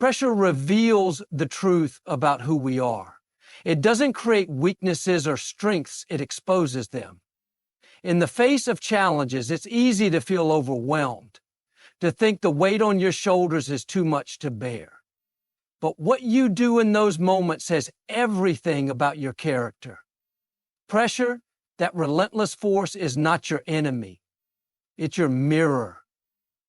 Pressure reveals the truth about who we are. It doesn't create weaknesses or strengths, it exposes them. In the face of challenges, it's easy to feel overwhelmed, to think the weight on your shoulders is too much to bear. But what you do in those moments says everything about your character. Pressure, that relentless force, is not your enemy. It's your mirror.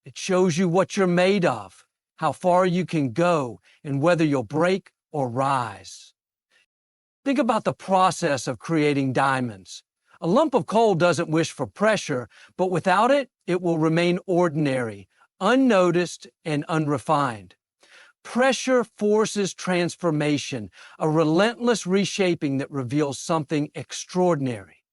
It shows you what you're made of, how far you can go, and whether you'll break or rise. Think about the process of creating diamonds. A lump of coal doesn't wish for pressure, but without it, it will remain ordinary, unnoticed, and unrefined. Pressure forces transformation, a relentless reshaping that reveals something extraordinary.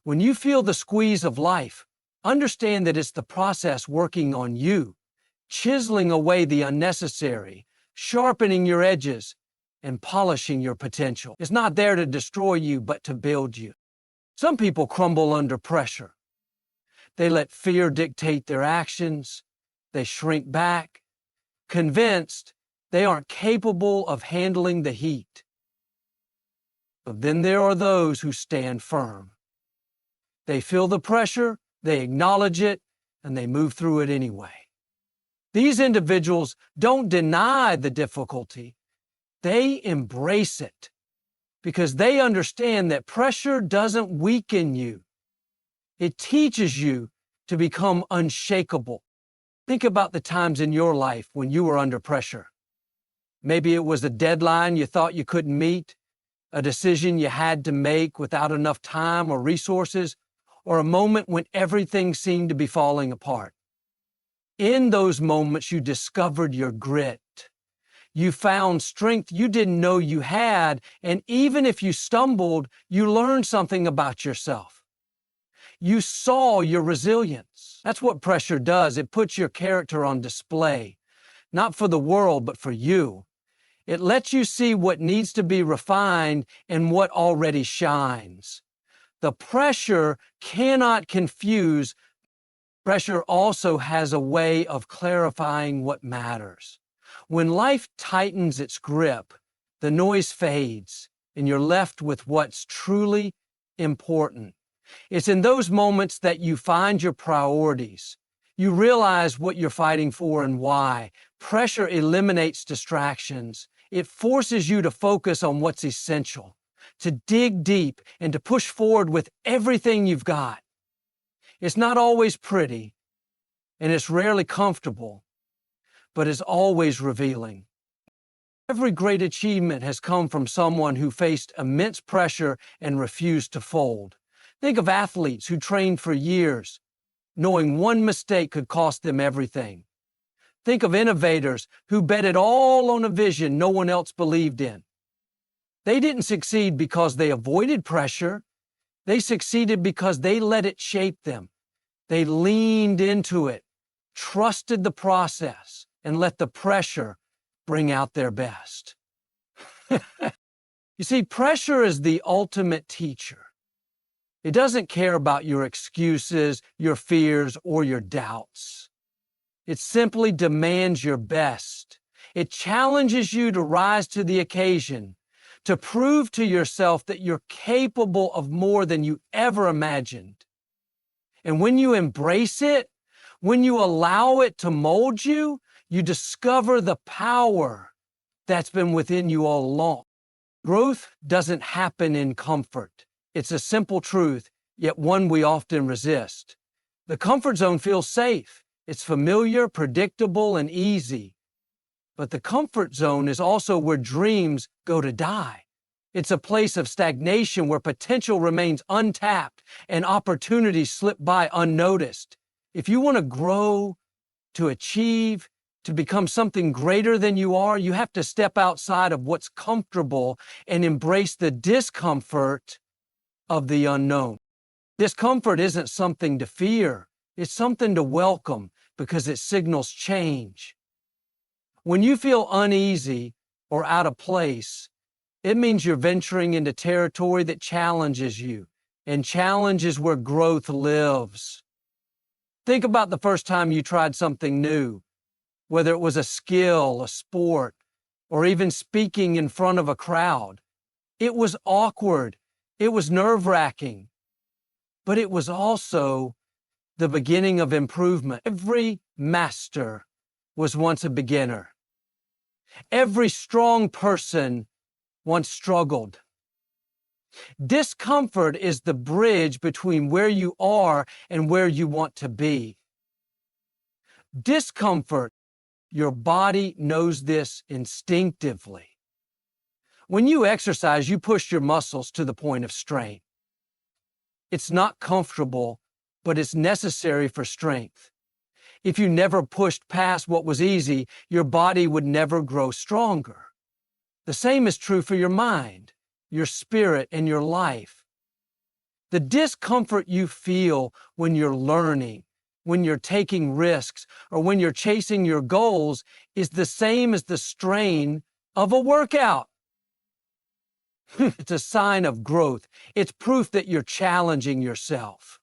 When you feel the squeeze of life, understand that it's the process working on you, chiseling away the unnecessary, sharpening your edges, and polishing your potential. It's not there to destroy you, but to build you. Some people crumble under pressure. They let fear dictate their actions. They shrink back, convinced they aren't capable of handling the heat. But then there are those who stand firm. They feel the pressure, they acknowledge it, and they move through it anyway. These individuals don't deny the difficulty. They embrace it because they understand that pressure doesn't weaken you. It teaches you to become unshakable. Think about the times in your life when you were under pressure. Maybe it was a deadline you thought you couldn't meet, a decision you had to make without enough time or resources, or a moment when everything seemed to be falling apart. In those moments, you discovered your grit. You found strength you didn't know you had, and even if you stumbled, you learned something about yourself. You saw your resilience. That's what pressure does. It puts your character on display, not for the world, but for you. It lets you see what needs to be refined and what already shines. The pressure cannot confuse. Pressure also has a way of clarifying what matters. When life tightens its grip, the noise fades, and you're left with what's truly important. It's in those moments that you find your priorities. You realize what you're fighting for and why. Pressure eliminates distractions. It forces you to focus on what's essential, to dig deep, and to push forward with everything you've got. It's not always pretty, and it's rarely comfortable, but it's always revealing. Every great achievement has come from someone who faced immense pressure and refused to fold. Think of athletes who trained for years, knowing one mistake could cost them everything. Think of innovators who bet it all on a vision no one else believed in. They didn't succeed because they avoided pressure. They succeeded because they let it shape them. They leaned into it, trusted the process, and let the pressure bring out their best. You see, pressure is the ultimate teacher. It doesn't care about your excuses, your fears, or your doubts. It simply demands your best. It challenges you to rise to the occasion, to prove to yourself that you're capable of more than you ever imagined. And when you embrace it, when you allow it to mold you, you discover the power that's been within you all along. Growth doesn't happen in comfort. It's a simple truth, yet one we often resist. The comfort zone feels safe. It's familiar, predictable, and easy. But the comfort zone is also where dreams go to die. It's a place of stagnation where potential remains untapped and opportunities slip by unnoticed. If you want to grow, to achieve, to become something greater than you are, you have to step outside of what's comfortable and embrace the discomfort of the unknown. Discomfort isn't something to fear. It's something to welcome because it signals change. When you feel uneasy or out of place, it means you're venturing into territory that challenges you, and challenge is where growth lives. Think about the first time you tried something new. whether it was a skill, a sport, or even speaking in front of a crowd. It was awkward. It was nerve-wracking. But it was also the beginning of improvement. Every master was once a beginner. Every strong person once struggled. Discomfort is the bridge between where you are and where you want to be. Discomfort, your body knows this instinctively. When you exercise, you push your muscles to the point of strain. It's not comfortable, but it's necessary for strength. If you never pushed past what was easy, your body would never grow stronger. The same is true for your mind, your spirit, and your life. The discomfort you feel when you're learning, when you're taking risks, or when you're chasing your goals is the same as the strain of a workout. It's a sign of growth. It's proof that you're challenging yourself.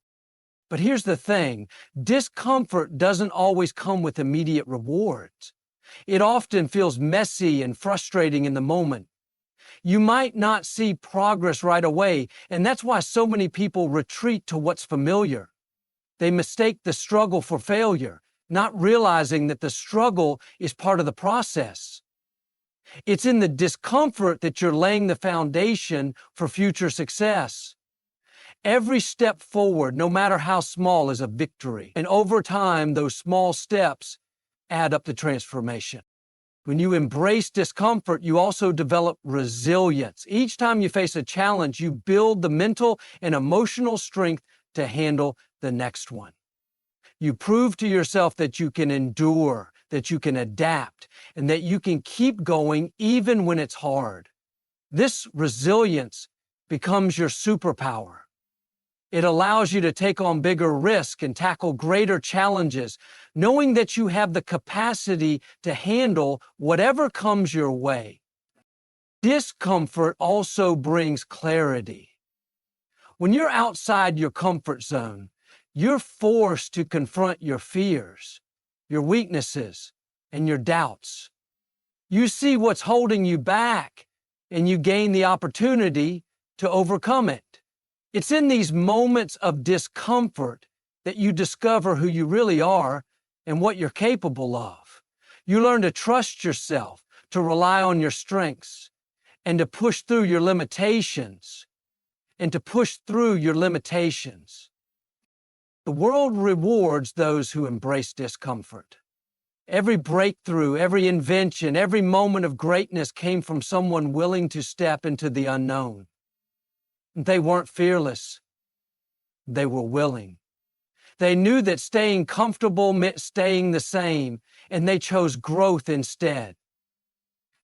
But here's the thing, discomfort doesn't always come with immediate rewards. It often feels messy and frustrating in the moment. You might not see progress right away, and that's why so many people retreat to what's familiar. They mistake the struggle for failure, not realizing that the struggle is part of the process. It's in the discomfort that you're laying the foundation for future success. Every step forward, no matter how small, is a victory. And over time, those small steps add up to transformation. When you embrace discomfort, you also develop resilience. Each time you face a challenge, you build the mental and emotional strength to handle the next one. You prove to yourself that you can endure, that you can adapt, and that you can keep going even when it's hard. This resilience becomes your superpower. It allows you to take on bigger risks and tackle greater challenges, knowing that you have the capacity to handle whatever comes your way. Discomfort also brings clarity. When you're outside your comfort zone, you're forced to confront your fears, your weaknesses, and your doubts. You see what's holding you back, and you gain the opportunity to overcome it. It's in these moments of discomfort that you discover who you really are and what you're capable of. You learn to trust yourself, to rely on your strengths, and to push through your limitations. The world rewards those who embrace discomfort. Every breakthrough, every invention, every moment of greatness came from someone willing to step into the unknown. They weren't fearless. They were willing. They knew that staying comfortable meant staying the same, and they chose growth instead.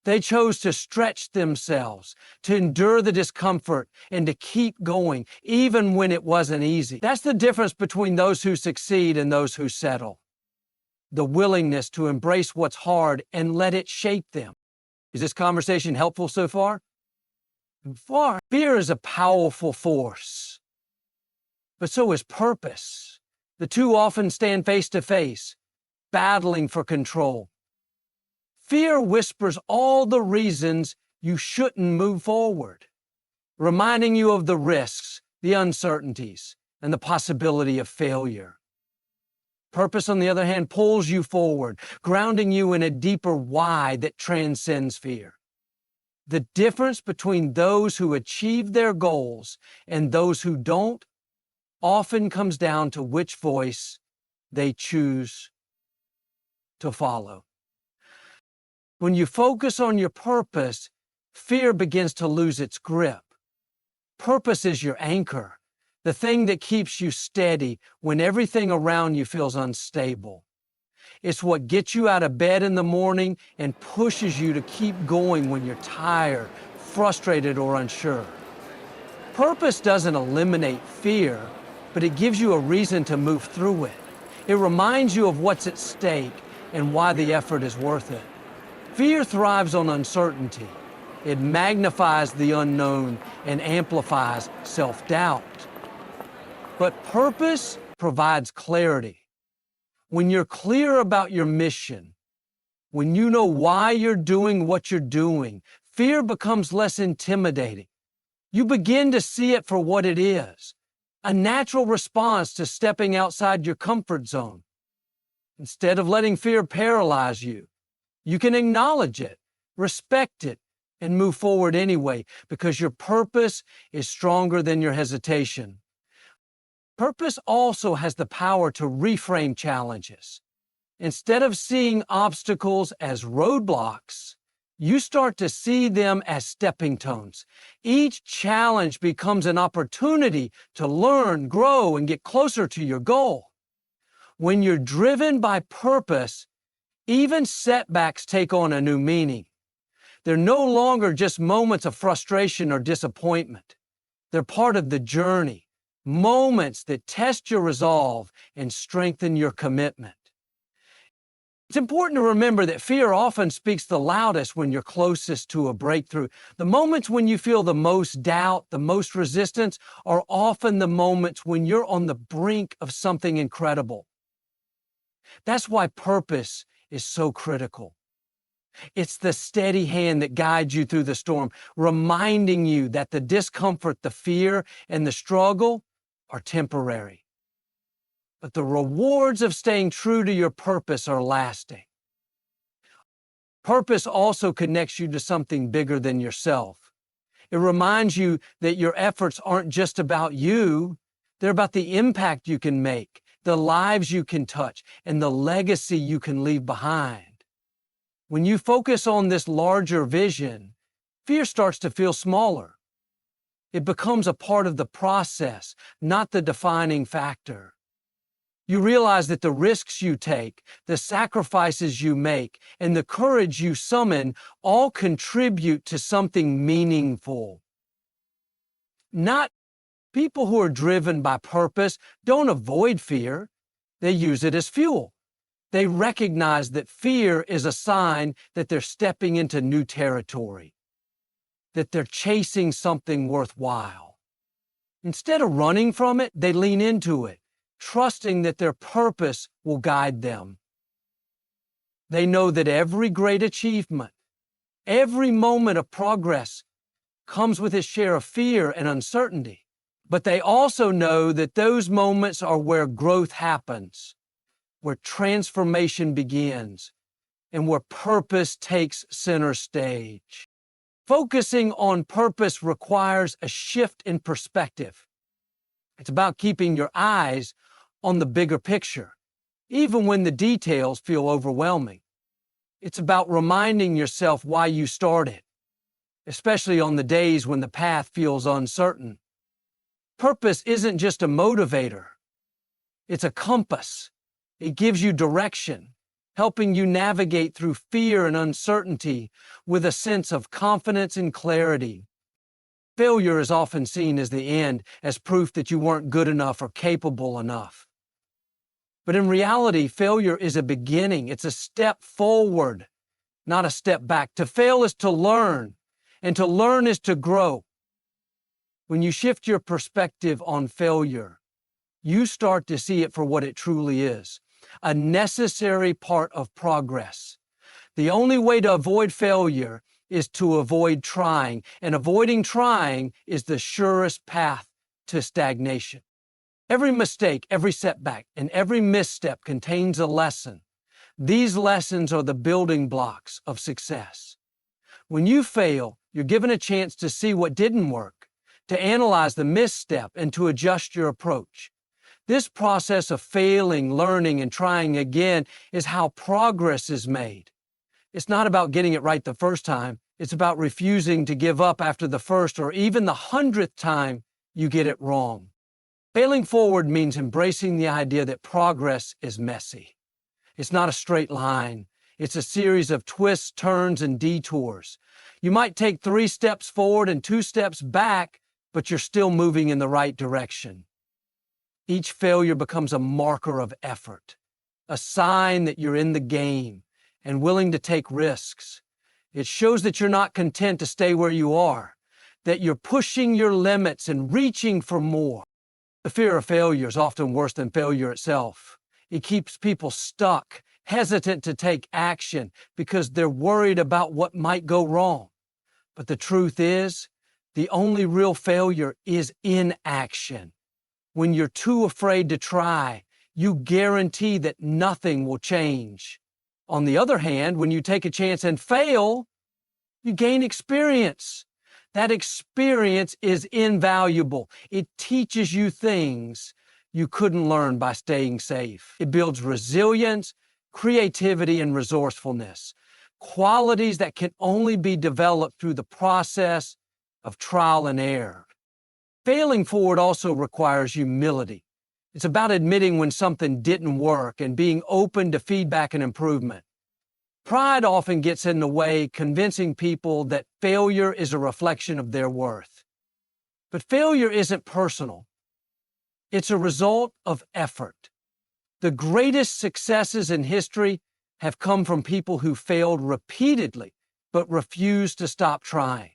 They chose to stretch themselves, to endure the discomfort, and to keep going, even when it wasn't easy. That's the difference between those who succeed and those who settle. The willingness to embrace what's hard and let it shape them. Is this conversation helpful so far? Fear is a powerful force, but so is purpose. The two often stand face to face, battling for control. Fear whispers all the reasons you shouldn't move forward, reminding you of the risks, the uncertainties, and the possibility of failure. Purpose, on the other hand, pulls you forward, grounding you in a deeper why that transcends fear. The difference between those who achieve their goals and those who don't often comes down to which voice they choose to follow. When you focus on your purpose, fear begins to lose its grip. Purpose is your anchor, the thing that keeps you steady when everything around you feels unstable. It's what gets you out of bed in the morning and pushes you to keep going when you're tired, frustrated, or unsure. Purpose doesn't eliminate fear, but it gives you a reason to move through it. It reminds you of what's at stake and why the effort is worth it. Fear thrives on uncertainty. It magnifies the unknown and amplifies self-doubt. But purpose provides clarity. When you're clear about your mission, When you know why you're doing what you're doing, fear becomes less intimidating. You begin to see it for what it is, a natural response to stepping outside your comfort zone. Instead of letting fear paralyze you, you can acknowledge it, respect it, and move forward anyway, because your purpose is stronger than your hesitation. Purpose also has the power to reframe challenges. Instead of seeing obstacles as roadblocks, you start to see them as stepping stones. Each challenge becomes an opportunity to learn, grow, and get closer to your goal. When you're driven by purpose, even setbacks take on a new meaning. They're no longer just moments of frustration or disappointment. They're part of the journey, moments that test your resolve and strengthen your commitment. It's important to remember that fear often speaks the loudest when you're closest to a breakthrough. The moments when you feel the most doubt, the most resistance, are often the moments when you're on the brink of something incredible. That's why purpose is so critical. It's the steady hand that guides you through the storm, reminding you that the discomfort, the fear, and the struggle are temporary. But the rewards of staying true to your purpose are lasting. Purpose also connects you to something bigger than yourself. It reminds you that your efforts aren't just about you, they're about the impact you can make, the lives you can touch, and the legacy you can leave behind. When you focus on this larger vision, fear starts to feel smaller. It becomes a part of the process, not the defining factor. You realize that the risks you take, the sacrifices you make, and the courage you summon all contribute to something meaningful. Not people who are driven by purpose don't avoid fear. They use it as fuel. They recognize that fear is a sign that they're stepping into new territory, that they're chasing something worthwhile. Instead of running from it, they lean into it, trusting that their purpose will guide them. They know that every great achievement, every moment of progress comes with its share of fear and uncertainty. But they also know that those moments are where growth happens, where transformation begins, and where purpose takes center stage. Focusing on purpose requires a shift in perspective. It's about keeping your eyes on the bigger picture, even when the details feel overwhelming. It's about reminding yourself why you started, especially on the days when the path feels uncertain. Purpose isn't just a motivator. It's a compass. It gives you direction, helping you navigate through fear and uncertainty with a sense of confidence and clarity. Failure is often seen as the end, as proof that you weren't good enough or capable enough. But in reality, failure is a beginning. It's a step forward, not a step back. To fail is to learn, and to learn is to grow. When you shift your perspective on failure, you start to see it for what it truly is, a necessary part of progress. The only way to avoid failure is to avoid trying, and avoiding trying is the surest path to stagnation. Every mistake, every setback, and every misstep contains a lesson. These lessons are the building blocks of success. When you fail, you're given a chance to see what didn't work, to analyze the misstep, and to adjust your approach. This process of failing, learning, and trying again is how progress is made. It's not about getting it right the first time. It's about refusing to give up after the first or even the 100th time you get it wrong. Failing forward means embracing the idea that progress is messy. It's not a straight line. It's a series of twists, turns, and detours. You might take 3 steps forward and 2 steps back, but you're still moving in the right direction. Each failure becomes a marker of effort, a sign that you're in the game and willing to take risks. It shows that you're not content to stay where you are, that you're pushing your limits and reaching for more. The fear of failure is often worse than failure itself. It keeps people stuck, hesitant to take action because they're worried about what might go wrong. But the truth is, the only real failure is inaction. When you're too afraid to try, you guarantee that nothing will change. On the other hand, when you take a chance and fail, you gain experience. That experience is invaluable. It teaches you things you couldn't learn by staying safe. It builds resilience, creativity, and resourcefulness, qualities that can only be developed through the process of trial and error. Failing forward also requires humility. It's about admitting when something didn't work and being open to feedback and improvement. Pride often gets in the way, convincing people that failure is a reflection of their worth. But failure isn't personal. It's a result of effort. The greatest successes in history have come from people who failed repeatedly but refused to stop trying.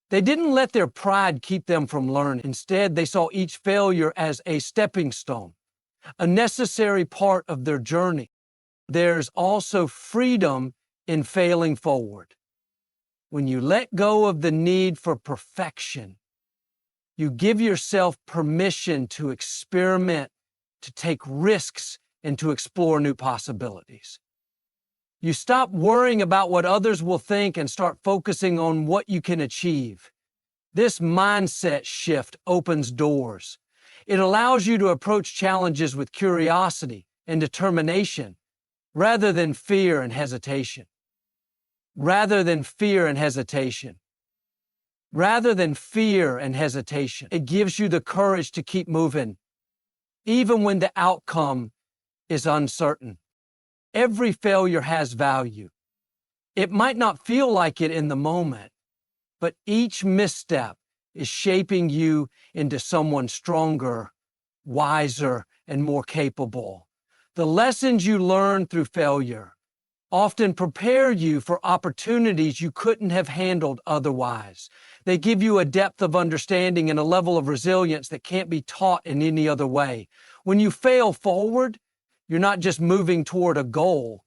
They didn't let their pride keep them from learning. Instead, they saw each failure as a stepping stone, a necessary part of their journey. There's also freedom in failing forward. When you let go of the need for perfection, you give yourself permission to experiment, to take risks, and to explore new possibilities. You stop worrying about what others will think and start focusing on what you can achieve. This mindset shift opens doors. It allows you to approach challenges with curiosity and determination rather than fear and hesitation. Rather than fear and hesitation. Rather than fear and hesitation. It gives you the courage to keep moving, even when the outcome is uncertain. Every failure has value. It might not feel like it in the moment, but each misstep is shaping you into someone stronger, wiser, and more capable. The lessons you learn through failure often prepare you for opportunities you couldn't have handled otherwise. They give you a depth of understanding and a level of resilience that can't be taught in any other way. When you fail forward, you're not just moving toward a goal.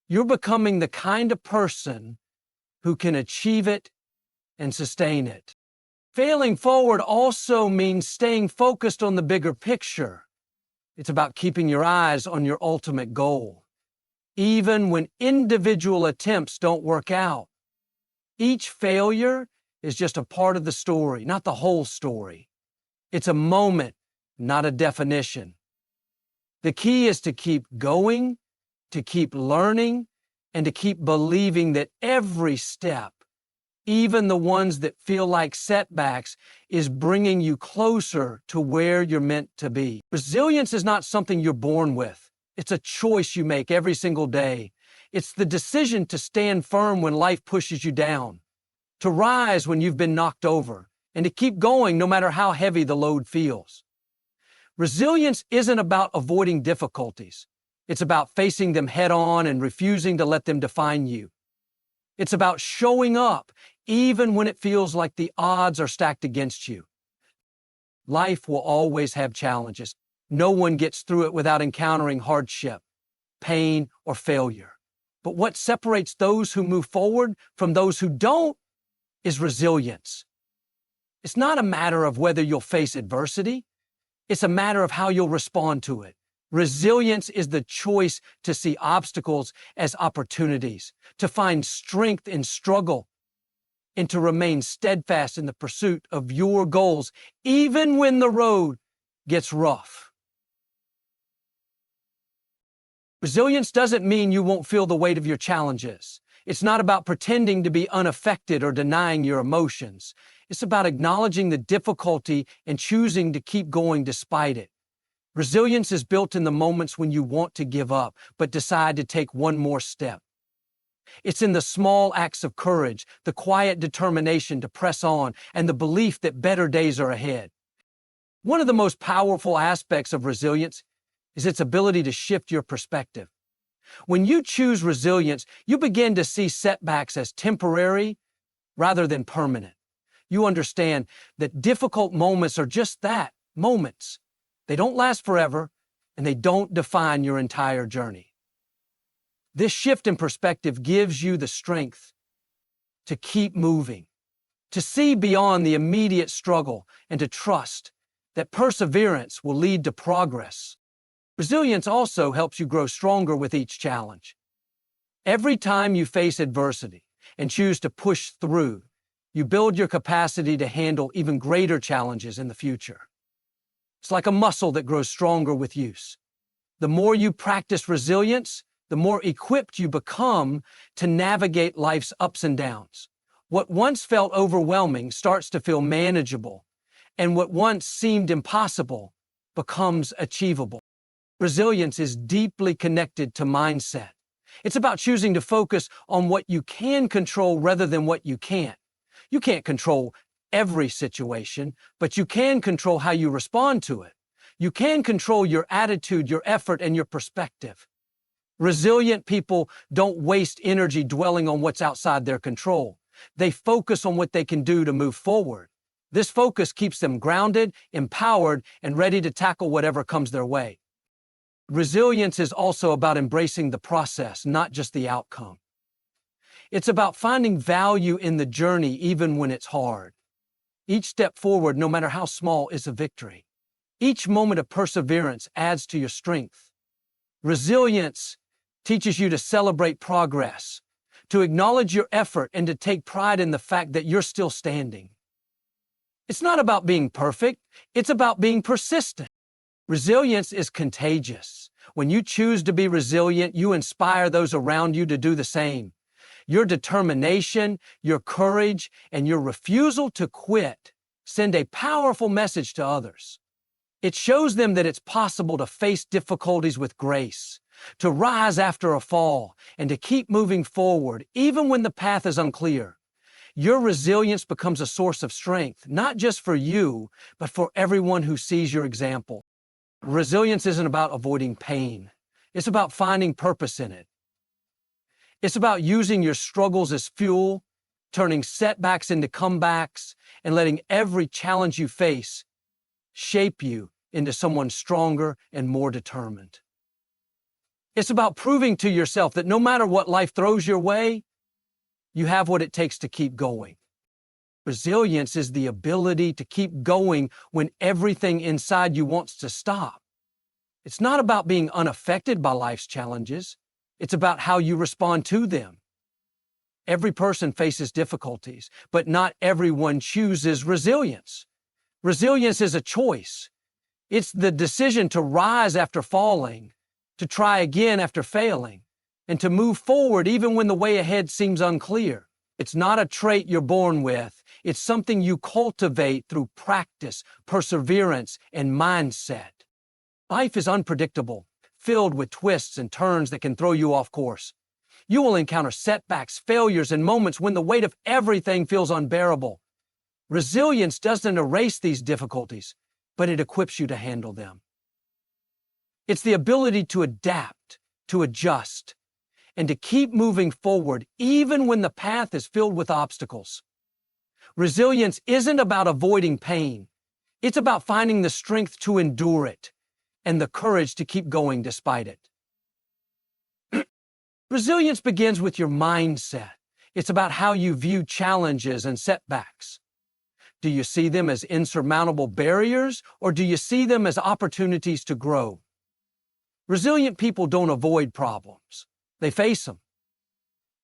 You're becoming the kind of person who can achieve it and sustain it. Failing forward also means staying focused on the bigger picture. It's about keeping your eyes on your ultimate goal. Even when individual attempts don't work out, each failure is just a part of the story, not the whole story. It's a moment, not a definition. The key is to keep going, to keep learning, and to keep believing that every step, even the ones that feel like setbacks, is bringing you closer to where you're meant to be. Resilience is not something you're born with. It's a choice you make every single day. It's the decision to stand firm when life pushes you down, to rise when you've been knocked over, and to keep going no matter how heavy the load feels. Resilience isn't about avoiding difficulties. It's about facing them head on and refusing to let them define you. It's about showing up even when it feels like the odds are stacked against you. Life will always have challenges. No one gets through it without encountering hardship, pain, or failure. But what separates those who move forward from those who don't is resilience. It's not a matter of whether you'll face adversity. It's a matter of how you'll respond to it. Resilience is the choice to see obstacles as opportunities, to find strength in struggle, and to remain steadfast in the pursuit of your goals, even when the road gets rough. Resilience doesn't mean you won't feel the weight of your challenges. It's not about pretending to be unaffected or denying your emotions. It's about acknowledging the difficulty and choosing to keep going despite it. Resilience is built in the moments when you want to give up, but decide to take one more step. It's in the small acts of courage, the quiet determination to press on, and the belief that better days are ahead. One of the most powerful aspects of resilience is its ability to shift your perspective. When you choose resilience, you begin to see setbacks as temporary rather than permanent. You understand that difficult moments are just that, moments. They don't last forever, and they don't define your entire journey. This shift in perspective gives you the strength to keep moving, to see beyond the immediate struggle, and to trust that perseverance will lead to progress. Resilience also helps you grow stronger with each challenge. Every time you face adversity and choose to push through, you build your capacity to handle even greater challenges in the future. It's like a muscle that grows stronger with use. The more you practice resilience, the more equipped you become to navigate life's ups and downs. What once felt overwhelming starts to feel manageable, and what once seemed impossible becomes achievable. Resilience is deeply connected to mindset. It's about choosing to focus on what you can control rather than what you can't. You can't control every situation, but you can control how you respond to it. You can control your attitude, your effort, and your perspective. Resilient people don't waste energy dwelling on what's outside their control. They focus on what they can do to move forward. This focus keeps them grounded, empowered, and ready to tackle whatever comes their way. Resilience is also about embracing the process, not just the outcome. It's about finding value in the journey even when it's hard. Each step forward, no matter how small, is a victory. Each moment of perseverance adds to your strength. Resilience teaches you to celebrate progress, to acknowledge your effort, and to take pride in the fact that you're still standing. It's not about being perfect, it's about being persistent. Resilience is contagious. When you choose to be resilient, you inspire those around you to do the same. Your determination, your courage, and your refusal to quit send a powerful message to others. It shows them that it's possible to face difficulties with grace, to rise after a fall, and to keep moving forward even when the path is unclear. Your resilience becomes a source of strength, not just for you, but for everyone who sees your example. Resilience isn't about avoiding pain. It's about finding purpose in it. It's about using your struggles as fuel, turning setbacks into comebacks, and letting every challenge you face shape you into someone stronger and more determined. It's about proving to yourself that no matter what life throws your way, you have what it takes to keep going. Resilience is the ability to keep going when everything inside you wants to stop. It's not about being unaffected by life's challenges. It's about how you respond to them. Every person faces difficulties, but not everyone chooses resilience. Resilience is a choice. It's the decision to rise after falling, to try again after failing, and to move forward even when the way ahead seems unclear. It's not a trait you're born with. It's something you cultivate through practice, perseverance, and mindset. Life is unpredictable, filled with twists and turns that can throw you off course. You will encounter setbacks, failures, and moments when the weight of everything feels unbearable. Resilience doesn't erase these difficulties, but it equips you to handle them. It's the ability to adapt, to adjust, and to keep moving forward even when the path is filled with obstacles. Resilience isn't about avoiding pain. It's about finding the strength to endure it and the courage to keep going despite it. Resilience begins with your mindset. It's about how you view challenges and setbacks. Do you see them as insurmountable barriers, or do you see them as opportunities to grow? Resilient people don't avoid problems. They face them.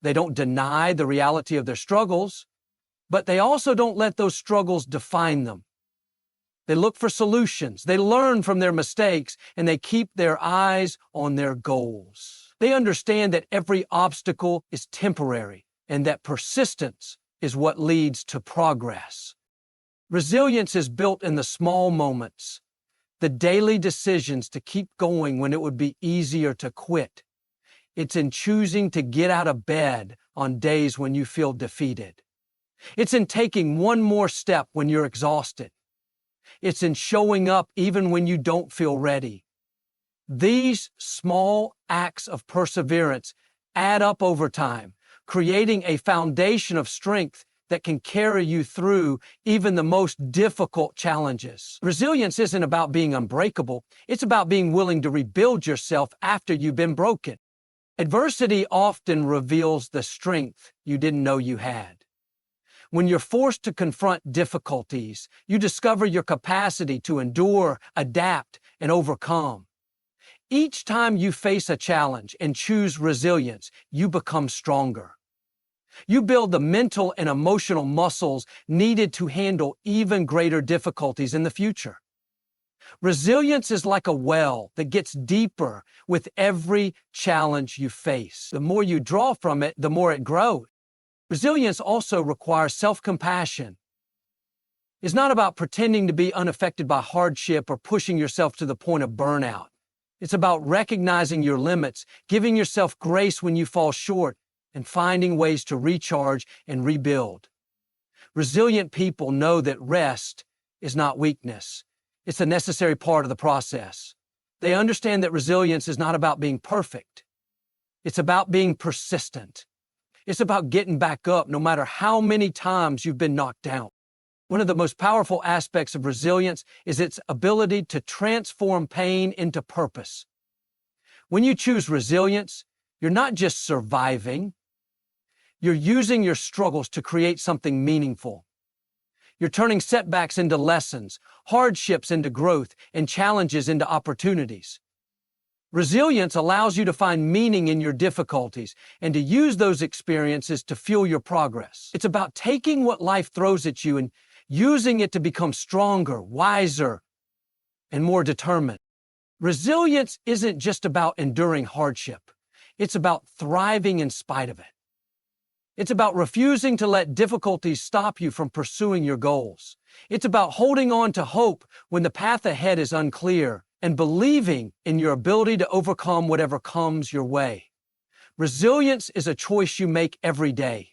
They don't deny the reality of their struggles, but they also don't let those struggles define them. They look for solutions, they learn from their mistakes, and they keep their eyes on their goals. They understand that every obstacle is temporary and that persistence is what leads to progress. Resilience is built in the small moments, the daily decisions to keep going when it would be easier to quit. It's in choosing to get out of bed on days when you feel defeated. It's in taking one more step when you're exhausted. It's in showing up even when you don't feel ready. These small acts of perseverance add up over time, creating a foundation of strength that can carry you through even the most difficult challenges. Resilience isn't about being unbreakable. It's about being willing to rebuild yourself after you've been broken. Adversity often reveals the strength you didn't know you had. When you're forced to confront difficulties, you discover your capacity to endure, adapt, and overcome. Each time you face a challenge and choose resilience, you become stronger. You build the mental and emotional muscles needed to handle even greater difficulties in the future. Resilience is like a well that gets deeper with every challenge you face. The more you draw from it, the more it grows. Resilience also requires self-compassion. It's not about pretending to be unaffected by hardship or pushing yourself to the point of burnout. It's about recognizing your limits, giving yourself grace when you fall short, and finding ways to recharge and rebuild. Resilient people know that rest is not weakness. It's a necessary part of the process. They understand that resilience is not about being perfect. It's about being persistent. It's about getting back up no matter how many times you've been knocked down. One of the most powerful aspects of resilience is its ability to transform pain into purpose. When you choose resilience, you're not just surviving. You're using your struggles to create something meaningful. You're turning setbacks into lessons, hardships into growth, and challenges into opportunities. Resilience allows you to find meaning in your difficulties and to use those experiences to fuel your progress. It's about taking what life throws at you and using it to become stronger, wiser, and more determined. Resilience isn't just about enduring hardship. It's about thriving in spite of it. It's about refusing to let difficulties stop you from pursuing your goals. It's about holding on to hope when the path ahead is unclear and believing in your ability to overcome whatever comes your way. Resilience is a choice you make every day.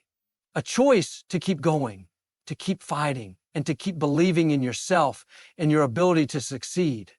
A choice to keep going, to keep fighting, and to keep believing in yourself and your ability to succeed.